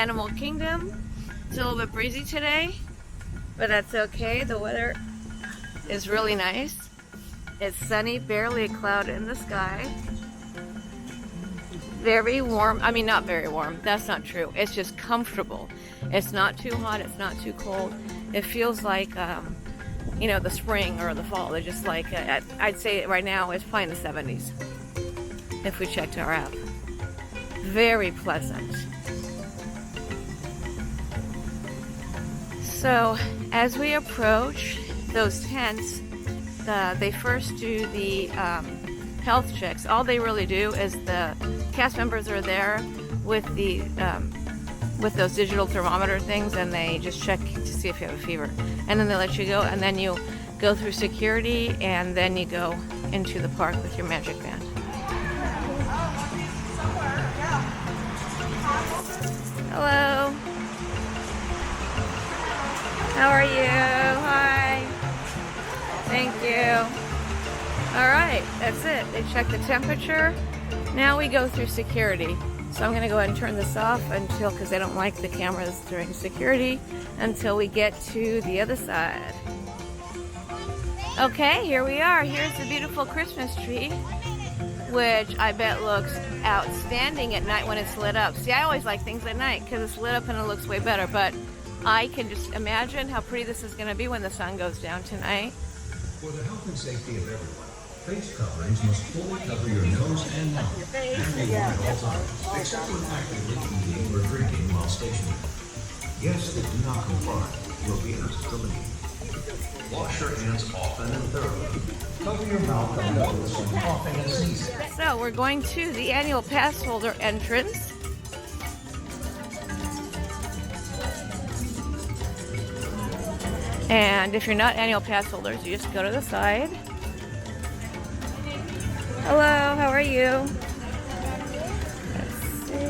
Animal Kingdom. It's a little bit breezy today, but that's okay. The weather is really nice. It's sunny, barely a cloud in the sky. Very warm. I mean, not very warm. That's not true. It's just comfortable. It's not too hot. It's not too cold. It feels like, you know, the spring or the fall. They're just like, I'd say right now it's probably in the 70s if we checked our app. Very pleasant. So as we approach those tents, they first do the health checks. All they really do is the cast members are there with the with those digital thermometer things, and they just check to see if you have a fever, and then they let you go, and then you go through security, and then you go into the park with your magic band. Hello. How are you? Hi. Thank you. All right, that's it. They check the temperature. Now we go through security. So I'm gonna go ahead and turn this off until, because they don't like the cameras during security, until we get to the other side. Okay, here we are. Here's the beautiful Christmas tree, which I bet looks outstanding at night when it's lit up. See, I always like things at night because it's lit up and it looks way better, but I can just imagine how pretty this is gonna be when the sun goes down tonight. For the health and safety of everyone, face coverings must fully cover your nose and mouth and remove at all times, except when actively eating or drinking while stationary. Guests that do not comply will be asked to leave. Wash your hands often and thoroughly. Cover your mouth and nose when coughing and sneezing. So we're going to the annual pass holder entrance. And if you're not annual pass holders, you just go to the side. Hello, how are you? Let's see.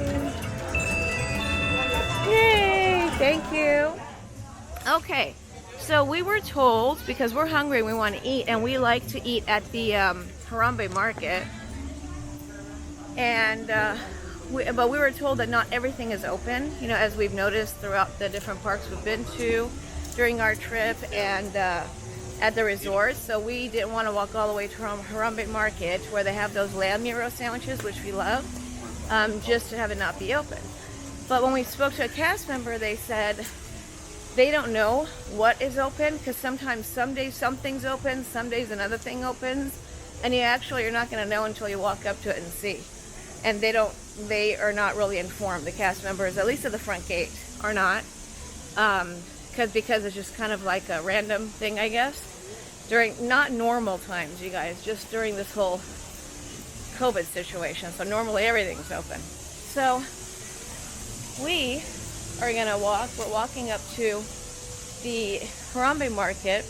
Yay, thank you. Okay, so we were told, because we're hungry and we want to eat, and we like to eat at the Harambe market, and but we were told that not everything is open, you know, as we've noticed throughout the different parks we've been to during our trip and at the resort. So we didn't want to walk all the way to Harambe Market, where they have those lamb gyro sandwiches, which we love, just to have it not be open. But when we spoke to a cast member, they said they don't know what is open, because sometimes some days something's open, some days another thing opens, and you're not going to know until you walk up to it and see. And they are not really informed. The cast members, at least at the front gate, are not. Because it's just kind of like a random thing, I guess. During, not normal times, you guys, just during this whole COVID situation. So normally everything's open. So we are gonna we're walking up to the Harambe Market,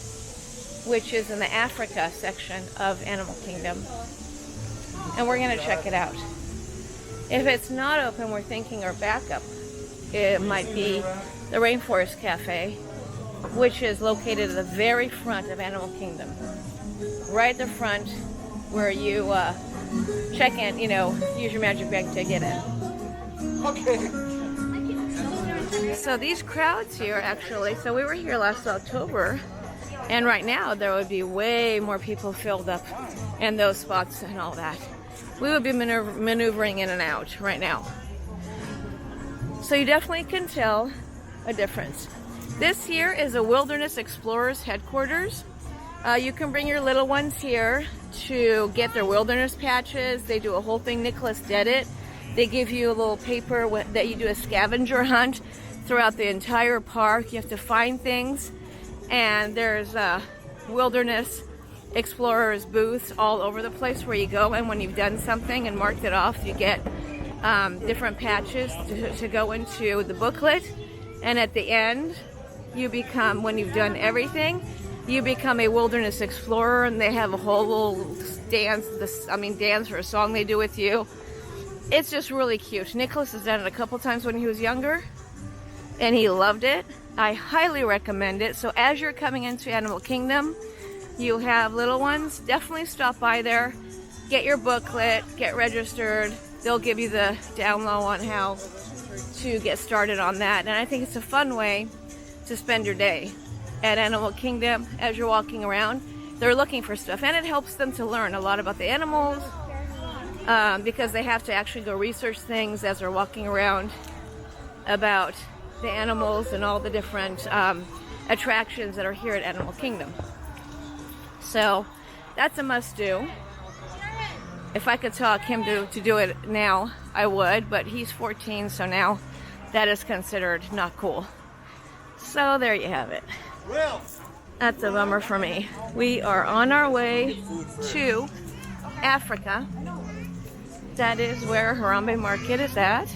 which is in the Africa section of Animal Kingdom. And we're gonna check it out. If it's not open, we're thinking our backup, it might be the Rainforest Cafe, which is located at the very front of Animal Kingdom. Right at the front where you check in, you know, use your magic bag to get in. Okay. So these crowds here, actually, so we were here last October, and right now there would be way more people filled up in those spots and all that. We would be maneuvering in and out right now. So you definitely can tell a difference. This here is a Wilderness Explorers headquarters. You can bring your little ones here to get their wilderness patches. They do a whole thing. Nicholas did it. They give you a little paper that you do a scavenger hunt throughout the entire park. You have to find things, and there's Wilderness Explorers booths all over the place where you go, and when you've done something and marked it off, you get different patches to go into the booklet. And at the end, you become, when you've done everything, you become a wilderness explorer, and they have a whole little dance, dance or a song they do with you. It's just really cute. Nicholas has done it a couple times when he was younger, and he loved it. I highly recommend it. So as you're coming into Animal Kingdom, you have little ones, definitely stop by there, get your booklet, get registered. They'll give you the down low on how to get started on that. And I think it's a fun way to spend your day at Animal Kingdom as you're walking around. They're looking for stuff, and it helps them to learn a lot about the animals because they have to actually go research things as they're walking around about the animals and all the different attractions that are here at Animal Kingdom. So that's a must-do. If I could talk him to do it now, I would, but he's 14, so now that is considered not cool. So there you have it. That's a bummer for me. We are on our way to Africa. That is where Harambe Market is at.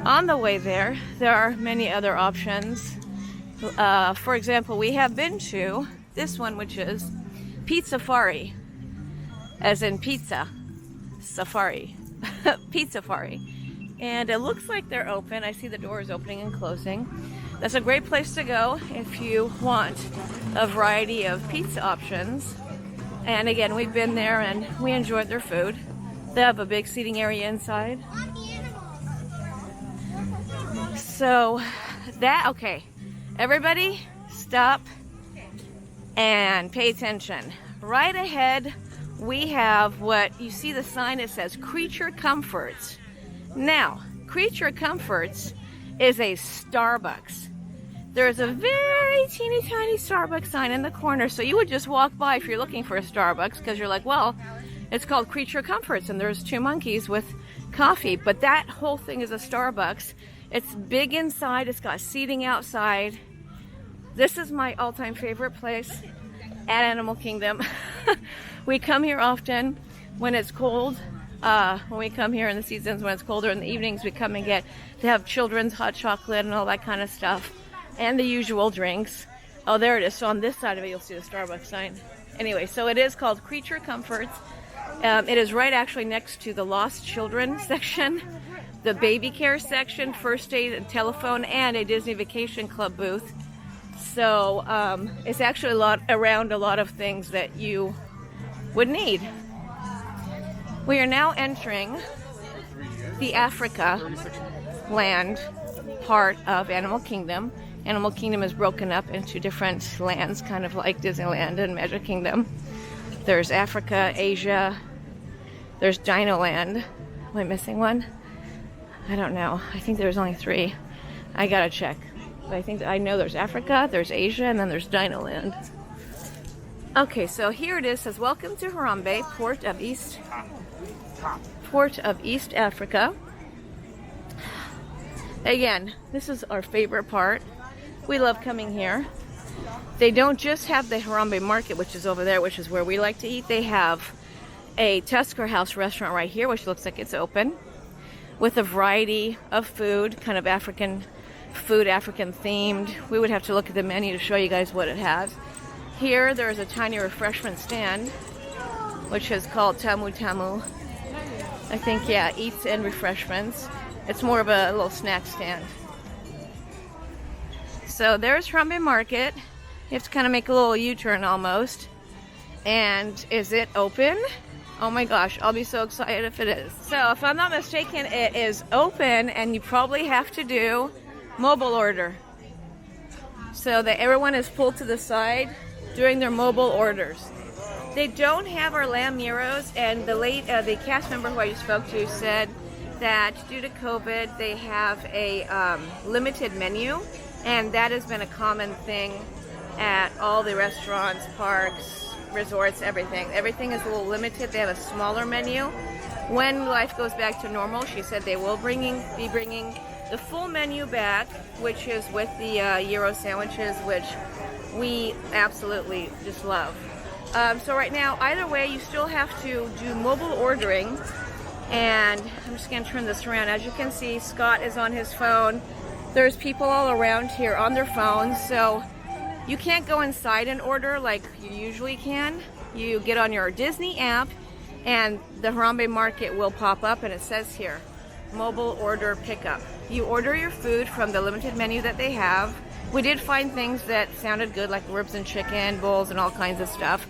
On the way there, there are many other options. For example, we have been to this one, which is Pizza Safari, as in pizza safari. Pizza Safari. And it looks like they're open. I see the doors opening and closing. That's a great place to go if you want a variety of pizza options. And again, we've been there and we enjoyed their food. They have a big seating area inside. So that, okay, everybody stop and pay attention. Right ahead, we have what you see the sign that says Creature Comforts. Now, Creature Comforts is a Starbucks. There's a very teeny tiny Starbucks sign in the corner, so you would just walk by if you're looking for a Starbucks because you're like, well, it's called Creature Comforts and there's two monkeys with coffee, but that whole thing is a Starbucks. It's big inside, it's got seating outside. This is my all-time favorite place at Animal Kingdom. We come here often when it's cold. When we come here in the seasons when it's colder in the evenings, we come and they have children's hot chocolate and all that kind of stuff. And the usual drinks. Oh, there it is. So on this side of it, you'll see the Starbucks sign. Anyway, so it is called Creature Comforts. It is right actually next to the Lost Children section, the baby care section, first aid and telephone, and a Disney Vacation Club booth. So it's actually around a lot of things that you would need. We are now entering the Africa land part of Animal Kingdom. Animal Kingdom is broken up into different lands, kind of like Disneyland and Magic Kingdom. There's Africa, Asia, there's Dinoland. Am I missing one? I don't know. I think there's only 3. I gotta check. But I know there's Africa, there's Asia, and then there's Dinoland. Okay, so here it is. It says, welcome to Harambe, Port of East Africa. Again, this is our favorite part. We love coming here. They don't just have the Harambe Market, which is over there, which is where we like to eat. They have a Tusker House restaurant right here, which looks like it's open, with a variety of food, kind of African food, African themed. We would have to look at the menu to show you guys what it has. Here, there's a tiny refreshment stand, which is called Tamu Tamu. I think, yeah, eats and refreshments. It's more of a little snack stand. So there's Harambe Market. You have to kind of make a little U-turn almost. And is it open? Oh my gosh, I'll be so excited if it is. So if I'm not mistaken, it is open and you probably have to do mobile order. So that everyone is pulled to the side doing their mobile orders. They don't have our lamb gyros, and the cast member who I just spoke to said that due to COVID, they have a limited menu, and that has been a common thing at all the restaurants, parks, resorts, everything. Everything is a little limited. They have a smaller menu. When life goes back to normal, she said they will be bringing the full menu back, which is with the gyro sandwiches, which we absolutely just love. So right now, either way, you still have to do mobile ordering. And I'm just going to turn this around. As you can see, Scott is on his phone. There's people all around here on their phones. So you can't go inside and order like you usually can. You get on your Disney app and the Harambe Market will pop up and it says here, mobile order pickup. You order your food from the limited menu that they have. We did find things that sounded good, like ribs and chicken, bowls, and all kinds of stuff.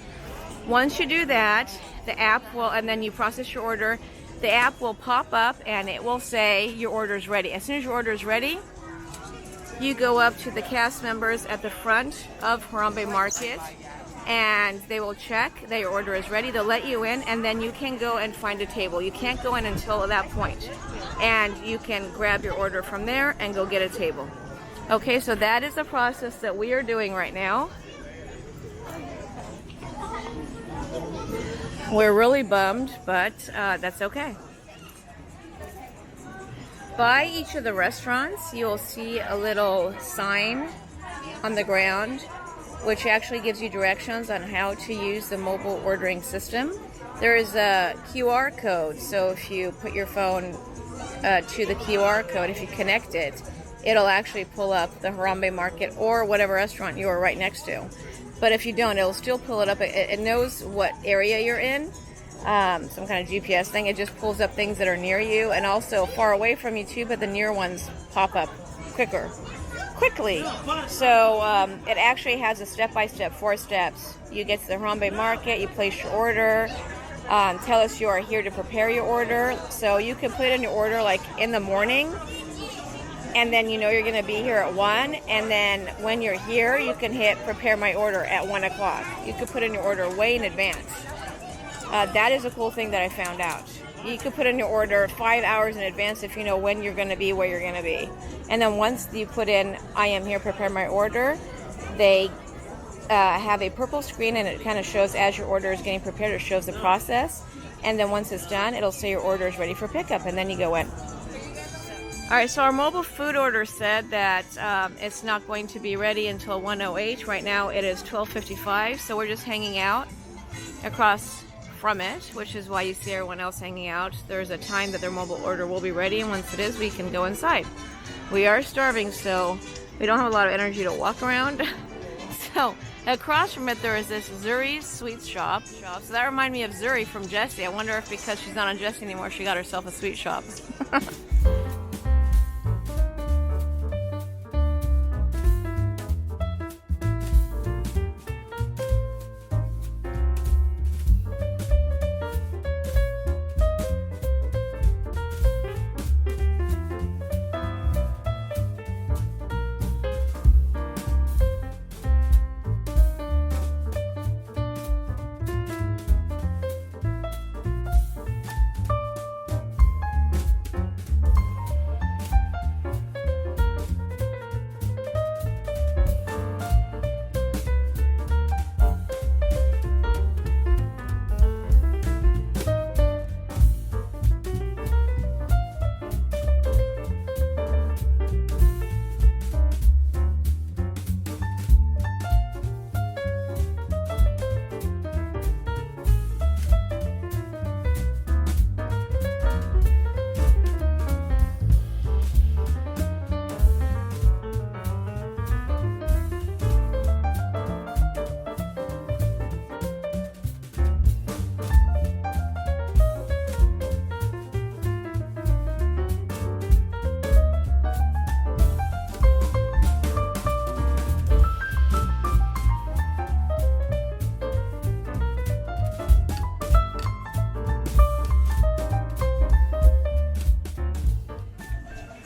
Once you do that, the app will, and then you process your order, the app will pop up and it will say your order is ready. As soon as your order is ready, you go up to the cast members at the front of Harambe Market and they will check that your order is ready. They'll let you in and then you can go and find a table. You can't go in until that point. And you can grab your order from there and go get a table. Okay, so that is the process that we are doing right now. We're really bummed, but that's okay. By each of the restaurants, you'll see a little sign on the ground, which actually gives you directions on how to use the mobile ordering system. There is a QR code, so if you put your phone to the QR code, if you connect it, it'll actually pull up the Harambe Market or whatever restaurant you are right next to. But if you don't, it'll still pull it up. It knows what area you're in, some kind of GPS thing. It just pulls up things that are near you and also far away from you too, but the near ones pop up quickly. So it actually has a step-by-step, 4 steps. You get to the Harambe Market, you place your order, tell us you are here to prepare your order. So you can put in your order like in the morning, and then you know you're going to be here at 1, and then when you're here, you can hit prepare my order at 1 o'clock. You could put in your order way in advance. That is a cool thing that I found out. You could put in your order 5 hours in advance if you know when you're going to be, where you're going to be. And then once you put in, I am here, prepare my order, they have a purple screen and it kind of shows as your order is getting prepared, it shows the process. And then once it's done, it'll say your order is ready for pickup, and then you go in. Alright, so our mobile food order said that it's not going to be ready until 1:08. Right now it is 12:55, so we're just hanging out across from it, which is why you see everyone else hanging out. There's a time that their mobile order will be ready, and once it is, we can go inside. We are starving, so we don't have a lot of energy to walk around. So across from it, there is this Zuri's sweet shop. So that reminded me of Zuri from Jessie. I wonder if because she's not on Jessie anymore, she got herself a sweet shop.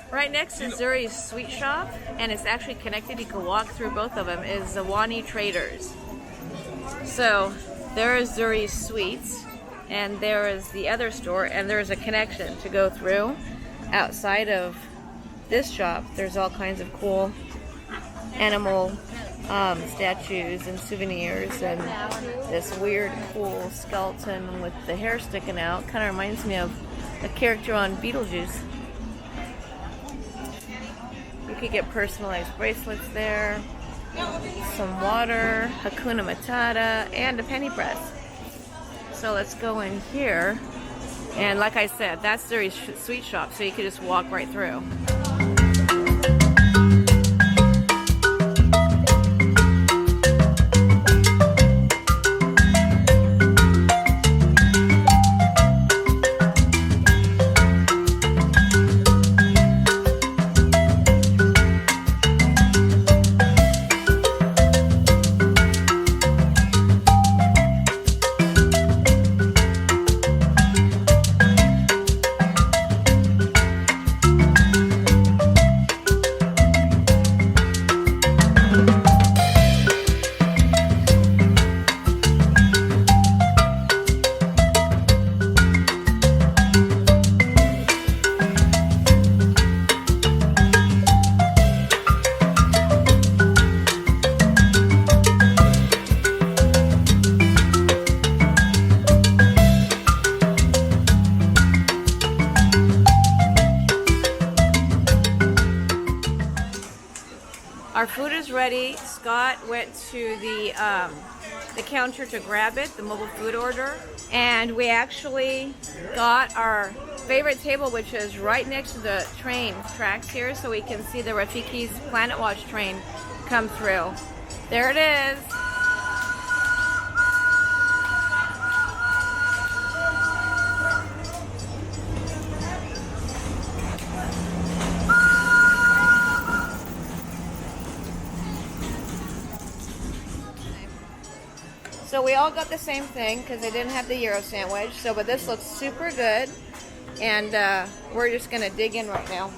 Right next to Zuri's sweet shop, and it's actually connected, you can walk through both of them, is Zawani Traders. So there is Zuri's Sweets, and there is the other store, and there's a connection to go through. Outside of this shop, there's all kinds of cool animal statues and souvenirs, and this weird cool skeleton with the hair sticking out. Kind of reminds me of a character on Beetlejuice. You could get personalized bracelets there, some water, Hakuna Matata, and a penny press. So let's go in here. And like I said, that's Zuri's sweet shop, so you could just walk right through. Our food is ready. Scott went to the counter to grab it, the mobile food order, and we actually got our favorite table, which is right next to the train tracks here, so we can see the Rafiki's Planet Watch train come through. There it is. So we all got the same thing because they didn't have the Euro sandwich. So, but this looks super good, and we're just gonna dig in right now.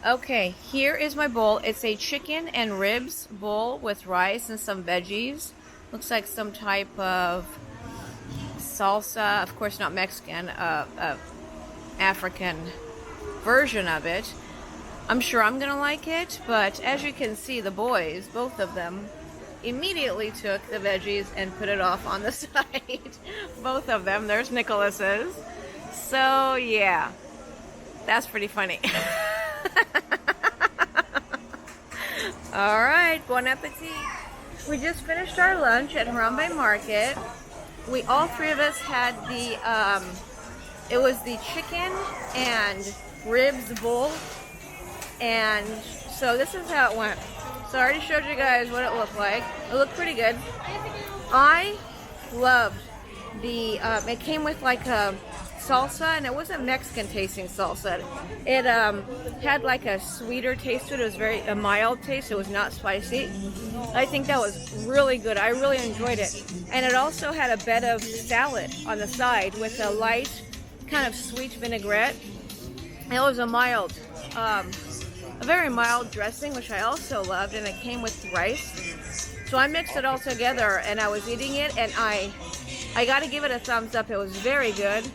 Okay, here is my bowl. It's a chicken and ribs bowl with rice and some veggies. Looks like some type of salsa. Of course, not Mexican, African version of it. I'm sure I'm gonna like it, but as you can see, the boys, both of them, immediately took the veggies and put it off on the side. Both of them. There's Nicholas's. So yeah, that's pretty funny. All right, bon appetit. We just finished our lunch at Harambe Market. We all three of us had the it was the chicken and ribs bowl, and so this is how it went. So I already showed you guys what it looked like. It looked pretty good. I loved the, it came with like a salsa, and it wasn't Mexican tasting salsa. It had like a sweeter taste to it. It was a mild taste. It was not spicy. I think that was really good. I really enjoyed it. And it also had a bed of salad on the side with a light, kind of sweet vinaigrette. It was a very mild dressing, which I also loved, and it came with rice. So I mixed it all together, and I was eating it, and I got to give it a thumbs up. It was very good.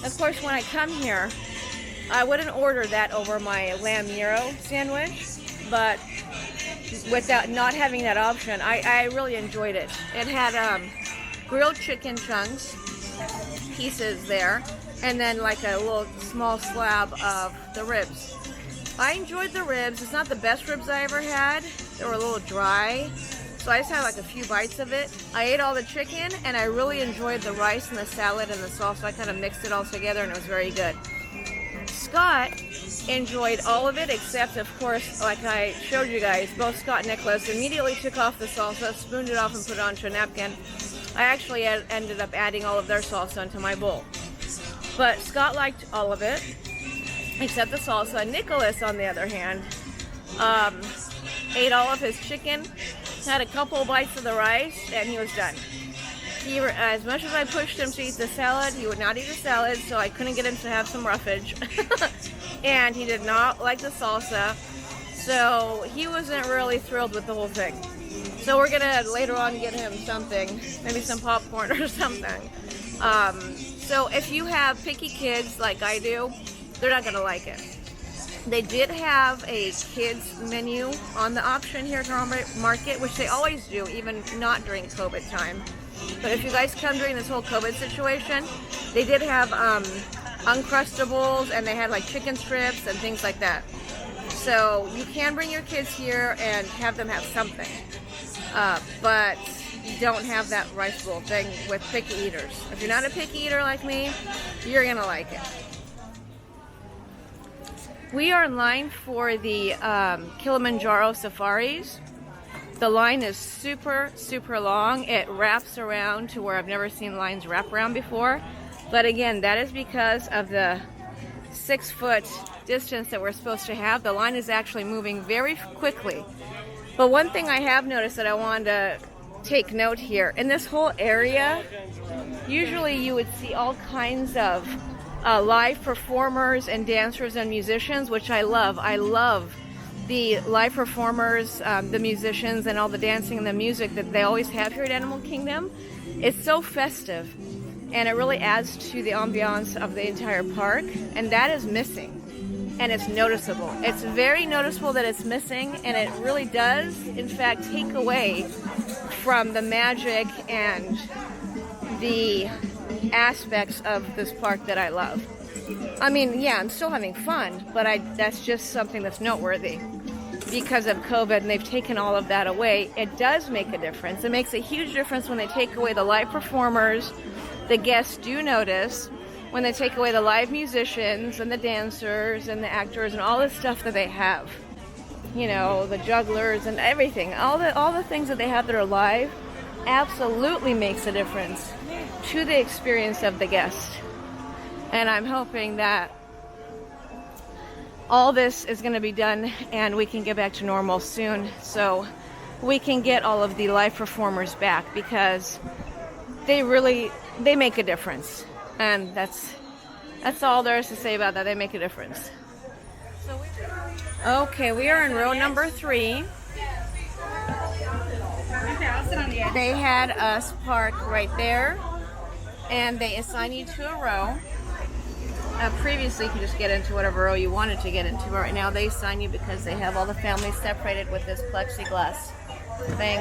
Of course, when I come here, I wouldn't order that over my lamb gyro sandwich, but without not having that option, I really enjoyed it. It had grilled chicken chunks, pieces there, and then like a little small slab of the ribs. I enjoyed the ribs. It's not the best ribs I ever had. They were a little dry, so I just had like a few bites of it. I ate all the chicken, and I really enjoyed the rice and the salad and the sauce, so I kind of mixed it all together, and it was very good. Scott enjoyed all of it, except, of course, like I showed you guys, both Scott and Nicholas immediately took off the salsa, spooned it off, and put it onto a napkin. I actually ended up adding all of their salsa into my bowl. But Scott liked all of it, except the salsa. Nicholas, on the other hand, ate all of his chicken, had a couple bites of the rice, and he was done. As much as I pushed him to eat the salad, he would not eat the salad, so I couldn't get him to have some roughage. And he did not like the salsa, so he wasn't really thrilled with the whole thing. So we're gonna later on get him something, maybe some popcorn or something. So if you have picky kids like I do, they're not gonna like it. They did have a kids menu on the option here at Harambe Market, which they always do, even not during COVID time. But if you guys come during this whole COVID situation, they did have Uncrustables, and they had like chicken strips and things like that. So you can bring your kids here and have them have something, but you don't have that rice bowl thing with picky eaters. If you're not a picky eater like me, you're gonna like it. We are in line for the Kilimanjaro Safaris. The line is super, super long. It wraps around to where I've never seen lines wrap around before. But again, that is because of the 6-foot distance that we're supposed to have. The line is actually moving very quickly. But one thing I have noticed that I wanted to take note here, in this whole area, usually you would see all kinds of live performers and dancers and musicians, which I love. I love the live performers, the musicians, and all the dancing and the music that they always have here at Animal Kingdom. It's so festive, and it really adds to the ambiance of the entire park, and that is missing, and it's noticeable. It's very noticeable that it's missing, and it really does, in fact, take away from the magic and the aspects of this park that I love. I mean, yeah, I'm still having fun, but that's just something that's noteworthy. because of COVID, and they've taken all of that away. It does make a difference. It makes a huge difference when they take away the live performers. The guests do notice when they take away the live musicians and the dancers and the actors and all the stuff that they have. You know, the jugglers and everything. All the things that they have that are live absolutely makes a difference to the experience of the guest. And I'm hoping that all this is going to be done and we can get back to normal soon, so we can get all of the live performers back, because they make a difference. And that's all there is to say about that. They make a difference. Okay, we are in row number 3. They had us park right there, and they assign you to a row. Previously, you could just get into whatever row you wanted to get into, but right now they assign you because they have all the families separated with this plexiglass thing.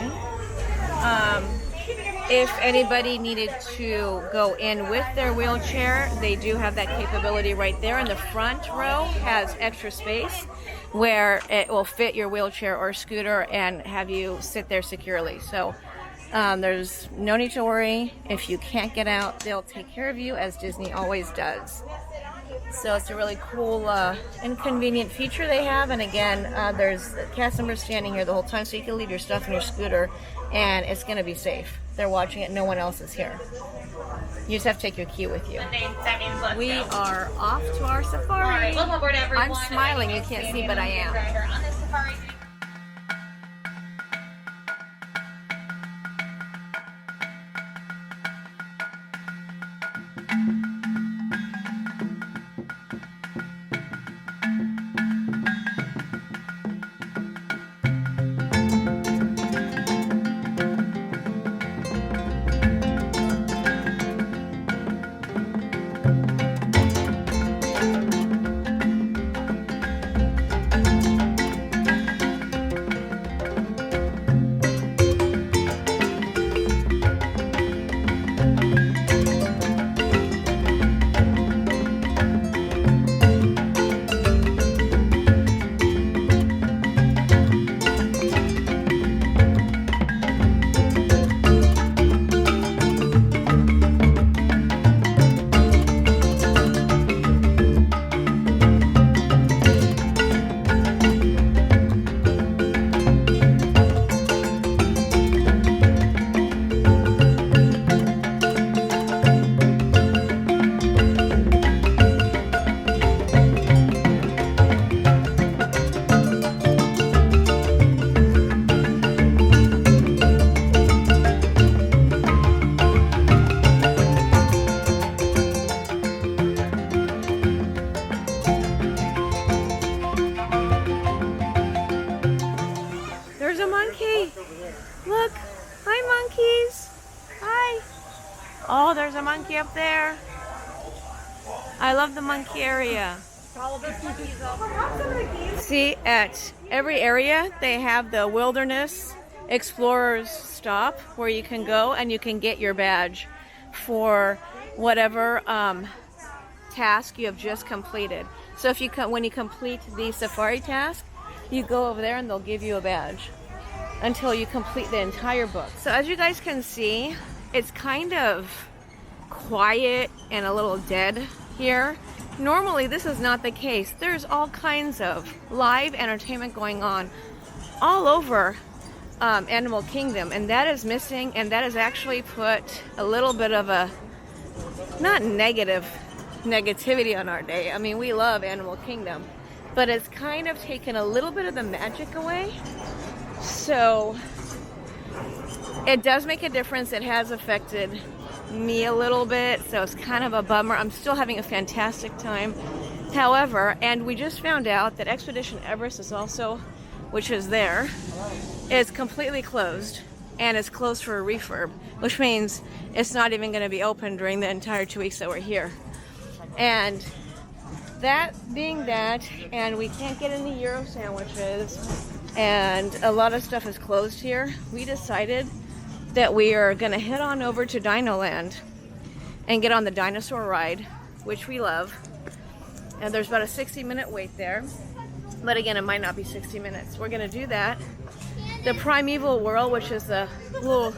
If anybody needed to go in with their wheelchair, they do have that capability right there. And the front row has extra space where it will fit your wheelchair or scooter and have you sit there securely. So there's no need to worry. If you can't get out, they'll take care of you, as Disney always does. So it's a really cool and convenient feature they have. And again, there's cast members standing here the whole time, so you can leave your stuff in your scooter and it's going to be safe. They're watching it. No one else is here. You just have to take your key with you. We are off to our safari. All right, welcome aboard, everyone. I'm smiling. You can't see, but I am. On this safari. Look. Hi, monkeys. Hi. Oh, there's a monkey up there. I love the monkey area. See, at every area, they have the Wilderness Explorers stop where you can go and you can get your badge for whatever task you have just completed. So if you when you complete the safari task, you go over there and they'll give you a badge until you complete the entire book. So as you guys can see, it's kind of quiet and a little dead here. Normally this is not the case. There's all kinds of live entertainment going on all over Animal Kingdom, and that is missing, and that has actually put a little bit of a, not negativity on our day. I mean, we love Animal Kingdom, but it's kind of taken a little bit of the magic away. So it does make a difference. It has affected me a little bit, so it's kind of a bummer. I'm still having a fantastic time. However, and we just found out that Expedition Everest is also, which is there, is completely closed, and it's closed for a refurb, which means it's not even going to be open during the entire 2 weeks that we're here. And that being that, and we can't get any Euro sandwiches, and a lot of stuff is closed here, we decided that we are going to head on over to Dinoland and get on the dinosaur ride, which we love. And there's about a 60-minute wait there. But again, it might not be 60 minutes. We're gonna do that. The Primeval Whirl, which is the little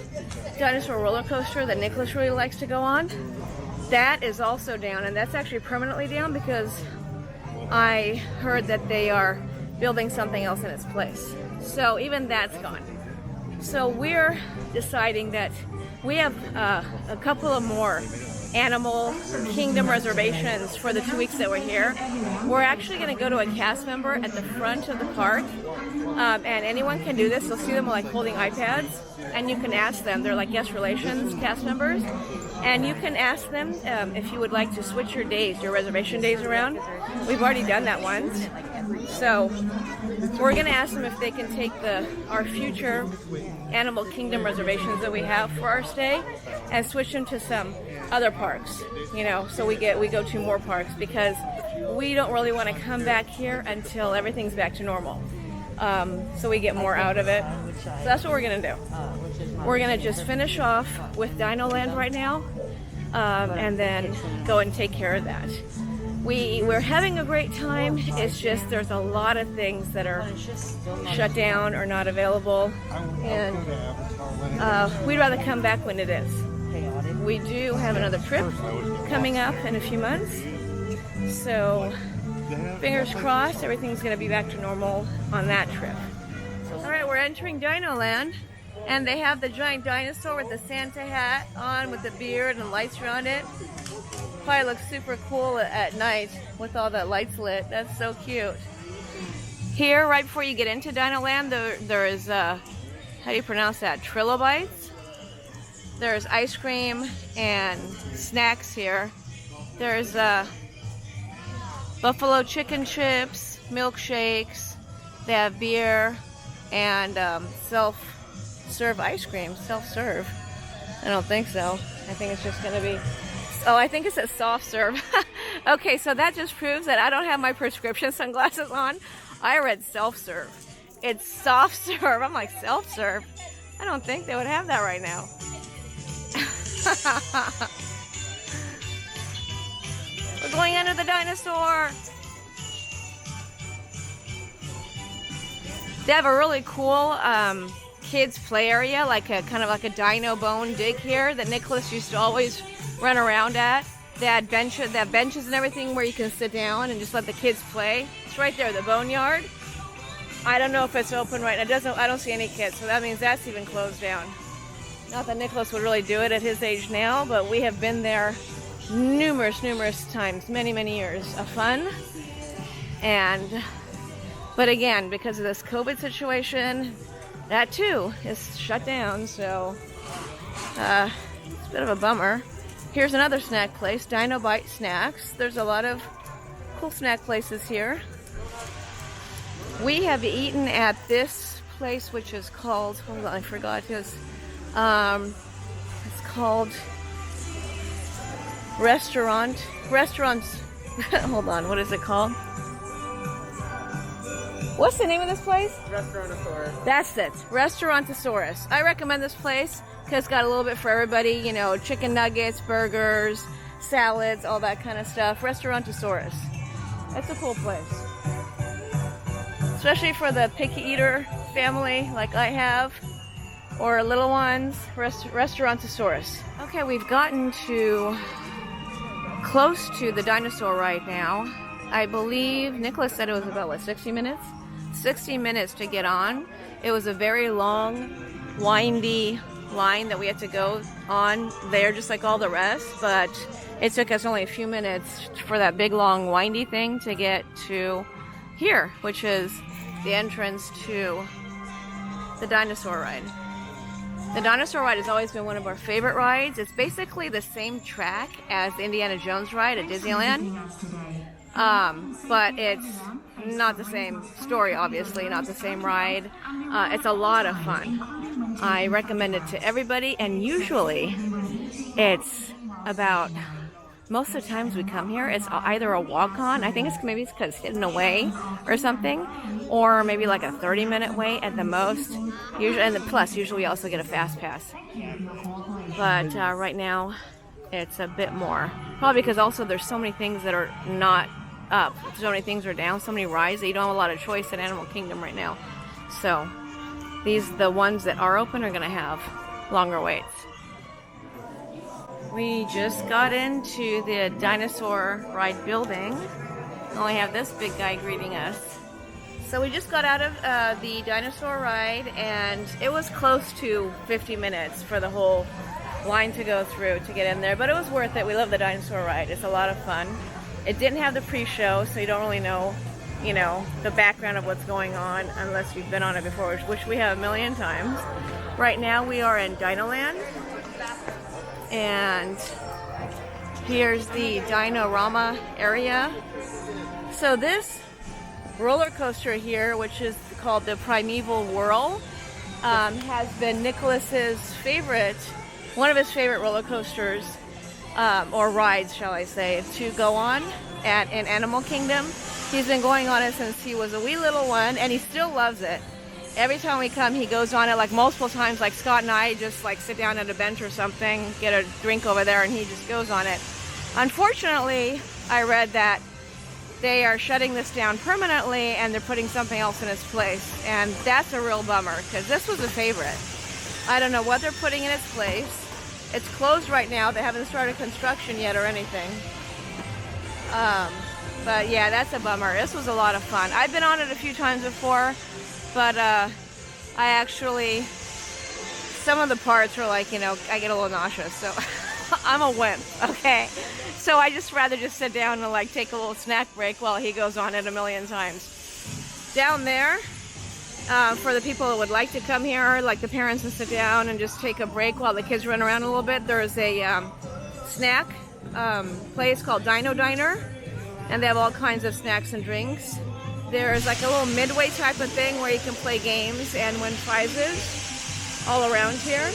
dinosaur roller coaster that Nicholas really likes to go on, that is also down, and that's actually permanently down because I heard that they are building something else in its place. So even that's gone. So we're deciding that we have a couple of more Animal Kingdom reservations for the 2 weeks that we're here. We're actually going to go to a cast member at the front of the park, and anyone can do this. You'll see them like holding iPads, and you can ask them. They're like guest relations cast members, and you can ask them if you would like to switch your days, your reservation days around. We've already done that once, so we're going to ask them if they can take our future Animal Kingdom reservations that we have for our stay and switch them to some other parks, you know, so we go to more parks, because we don't really want to come back here until everything's back to normal, so we get more out of it. So that's what we're gonna do. We're gonna just finish off with Dinoland right now, and then go and take care of that. We're having a great time. It's just there's a lot of things that are shut down or not available, and we'd rather come back when it is. We do have another trip coming up in a few months, so fingers crossed everything's going to be back to normal on that trip. Alright, we're entering Dinoland, and they have the giant dinosaur with the Santa hat on with the beard and lights around it. Probably looks super cool at night with all the lights lit. That's so cute. Here, right before you get into Dinoland, there is, how do you pronounce that? Trilobites. There's ice cream and snacks here. There's buffalo chicken chips, milkshakes. They have beer and self-serve ice cream. Self-serve? I don't think so. I think it's just gonna be... Oh, I think it says soft serve. Okay, so that just proves that I don't have my prescription sunglasses on. I read self-serve. It's soft serve. I'm like, self-serve? I don't think they would have that right now. We're going under the dinosaur. They have a really cool kids play area, like a kind of like a dino bone dig here that Nicholas used to always run around at. They had benches and everything where you can sit down and just let the kids play. It's right there, the boneyard. I don't know if it's open right now. I don't see any kids, so that means that's even closed down. Not that Nicholas would really do it at his age now, but we have been there numerous times, many years of fun. But again, because of this COVID situation, that too is shut down, so it's a bit of a bummer. Here's another snack place, Dino Bite Snacks. There's a lot of cool snack places here. We have eaten at this place, which is called, hold on, I forgot his. It's called Restaurants. Hold on, what is it called? What's the name of this place? Restaurantosaurus. That's it, Restaurantosaurus. I recommend this place because it's got a little bit for everybody, you know, chicken nuggets, burgers, salads, all that kind of stuff. Restaurantosaurus. That's a cool place. Especially for the picky eater family like I have, or little ones. Restaurantosaurus. Okay, we've gotten to close to the dinosaur right now. I believe Nicholas said it was about, what, 60 minutes? 60 minutes to get on. It was a very long, windy line that we had to go on there, just like all the rest, but it took us only a few minutes for that big, long, windy thing to get to here, which is the entrance to the dinosaur ride. The dinosaur ride has always been one of our favorite rides. It's basically the same track as the Indiana Jones ride at Disneyland, but it's not the same story, obviously, not the same ride. It's a lot of fun. I recommend it to everybody, and usually it's about, most of the times we come here, it's either a walk-on, I think it's maybe because it's hidden away or something, or maybe like a 30-minute wait at the most. Usually, and then plus, usually we also get a fast pass. But right now, it's a bit more. Probably because also there's so many things that are not up. So many things are down, so many rides that you don't have a lot of choice in Animal Kingdom right now. So the ones that are open are gonna have longer waits. We just got into the dinosaur ride building. We only have this big guy greeting us. So we just got out of the dinosaur ride, and it was close to 50 minutes for the whole line to go through to get in there, but it was worth it. We love the dinosaur ride. It's a lot of fun. It didn't have the pre-show, so you don't really know, you know, the background of what's going on unless you've been on it before, which we have a million times. Right now we are in Dinoland, and here's the Dinorama area. So this roller coaster here, which is called the Primeval Whirl, has been Nicholas's favorite, one of his favorite roller coasters, or rides, shall I say, to go on in Animal Kingdom. He's been going on it since he was a wee little one, and he still loves it. Every time we come, he goes on it like multiple times. Like Scott and I just like sit down at a bench or something, get a drink over there, and he just goes on it. Unfortunately, I read that they are shutting this down permanently and they're putting something else in its place, and that's a real bummer because this was a favorite. I don't know what they're putting in its place. It's closed right now. They haven't started construction yet or anything. But yeah, that's a bummer. This was a lot of fun. I've been on it a few times before, but I actually, some of the parts are like, you know, I get a little nauseous, so I'm a wimp, okay? So I just rather just sit down and like take a little snack break while he goes on it a million times. Down there, for the people that would like to come here, like the parents, and sit down and just take a break while the kids run around a little bit, there is a snack place called Dino Diner, and they have all kinds of snacks and drinks. There's like a little midway type of thing where you can play games and win prizes all around here.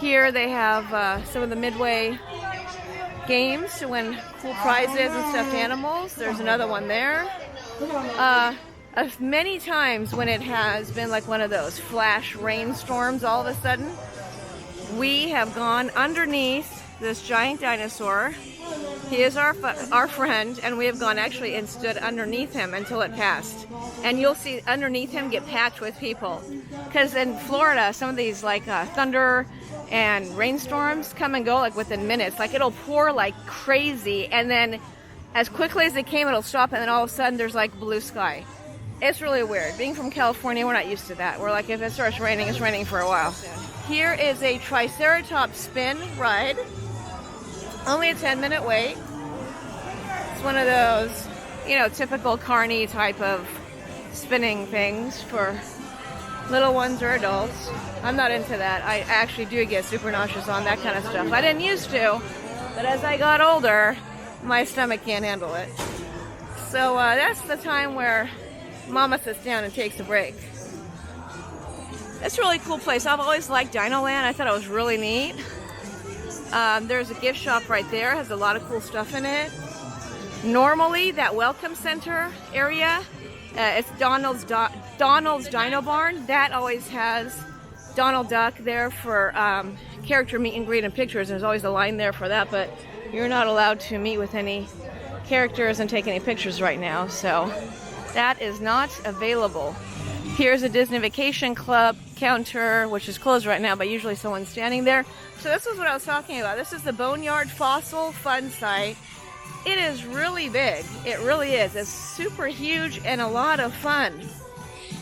Here they have some of the midway games to win cool prizes and stuffed animals. There's another one there. Many times when it has been like one of those flash rainstorms all of a sudden, we have gone underneath this giant dinosaur. He is our friend, and we have gone actually and stood underneath him until it passed. And you'll see underneath him get packed with people. Because in Florida, some of these like thunder and rainstorms come and go like within minutes. Like it'll pour like crazy, and then as quickly as it came, it'll stop, and then all of a sudden there's like blue sky. It's really weird. Being from California, we're not used to that. We're like, if it starts raining, it's raining for a while. Here is a Triceratops spin ride. Only a 10-minute wait. It's one of those, you know, typical carny type of spinning things for little ones or adults. I'm not into that. I actually do get super nauseous on that kind of stuff. I didn't used to, but as I got older, my stomach can't handle it. So that's the time where Mama sits down and takes a break. It's a really cool place. I've always liked Dinoland. I thought it was really neat. There's a gift shop right there. It has a lot of cool stuff in it. Normally, that Welcome Center area, it's Donald's Dino Barn. That always has Donald Duck there for character meet and greet and pictures. There's always a line there for that, but you're not allowed to meet with any characters and take any pictures right now, so that is not available. Here's a Disney Vacation Club counter, which is closed right now, but usually someone's standing there. So this is what I was talking about. This is the Boneyard Fossil Fun Site. It is really big. It really is. It's super huge and a lot of fun.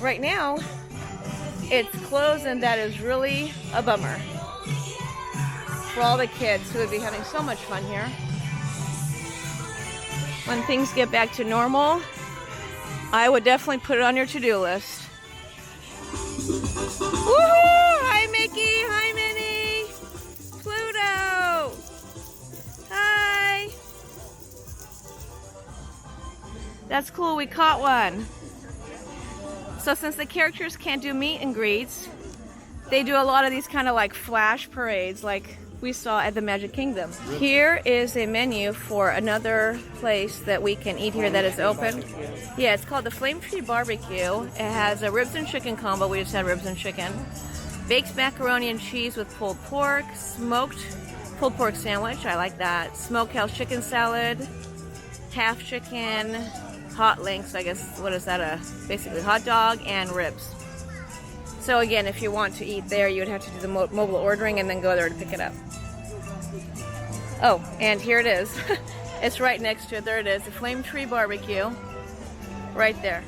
Right now, it's closed, and that is really a bummer for all the kids who would be having so much fun here. When things get back to normal, I would definitely put it on your to-do list. Woohoo! Hi, Mickey! Hi, Minnie! Pluto! Hi! That's cool, we caught one. So since the characters can't do meet and greets, they do a lot of these kind of like flash parades like we saw at the Magic Kingdom. Here is a menu for another place that we can eat here that is open. Yeah, it's called the Flame Tree Barbecue. It has a ribs and chicken combo. We just had ribs and chicken. Baked macaroni and cheese with pulled pork. Smoked pulled pork sandwich. I like that. Smokehouse chicken salad. half chicken, hot links, I guess, what is that, basically hot dog and ribs. So again, if you want to eat there, you would have to do the mobile ordering and then go there to pick it up. Oh, and here it is. It's right next to it. There it is, the Flame Tree Barbecue. Right there.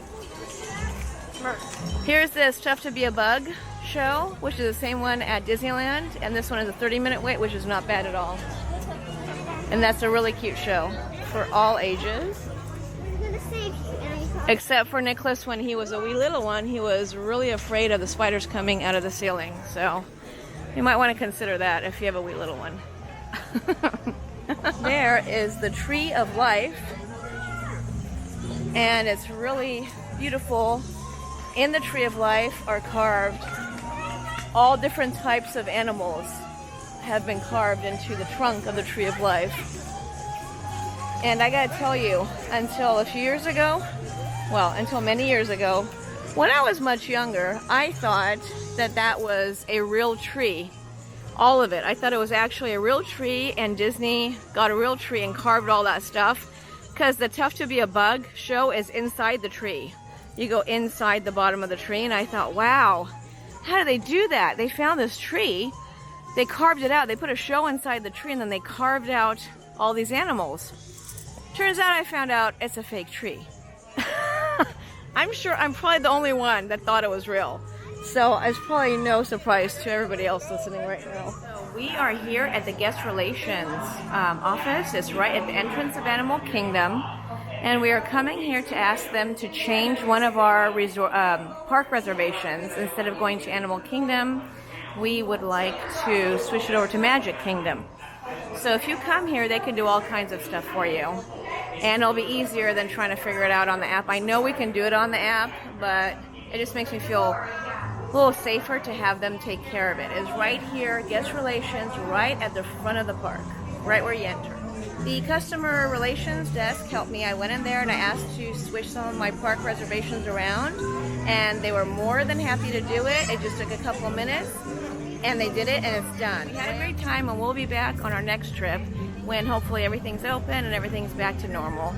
Here's this Tough to Be a Bug show, which is the same one at Disneyland, and this one is a 30-minute wait, which is not bad at all. And that's a really cute show for all ages. Except for Nicholas, when he was a wee little one, he was really afraid of the spiders coming out of the ceiling. So you might want to consider that if you have a wee little one. There is the Tree of Life, and it's really beautiful. In the Tree of Life are carved all different types of animals have been carved into the trunk of the Tree of Life. And I gotta tell you, until a few years ago, well, until many years ago, when I was much younger, I thought that that was a real tree. All of it. I thought it was actually a real tree, and Disney got a real tree and carved all that stuff, because the Tough to Be a Bug show is inside the tree. You go inside the bottom of the tree, and I thought, wow, how do they do that? They found this tree, they carved it out, they put a show inside the tree, and then they carved out all these animals. Turns out I found out it's a fake tree. I'm sure I'm probably the only one that thought it was real. So it's probably no surprise to everybody else listening right now. So we are here at the guest relations office. It's right at the entrance of Animal Kingdom. And we are coming here to ask them to change one of our resort, park reservations. Instead of going to Animal Kingdom, we would like to switch it over to Magic Kingdom. So if you come here, they can do all kinds of stuff for you. And it'll be easier than trying to figure it out on the app. I know we can do it on the app, but it just makes me feel a little safer to have them take care of it. It's right here, guest relations, right at the front of the park, right where you enter. The customer relations desk helped me. I went in there and I asked to switch some of my park reservations around, and they were more than happy to do it. It just took a couple of minutes, and they did it, and it's done. We had a great time, and we'll be back on our next trip when hopefully everything's open and everything's back to normal.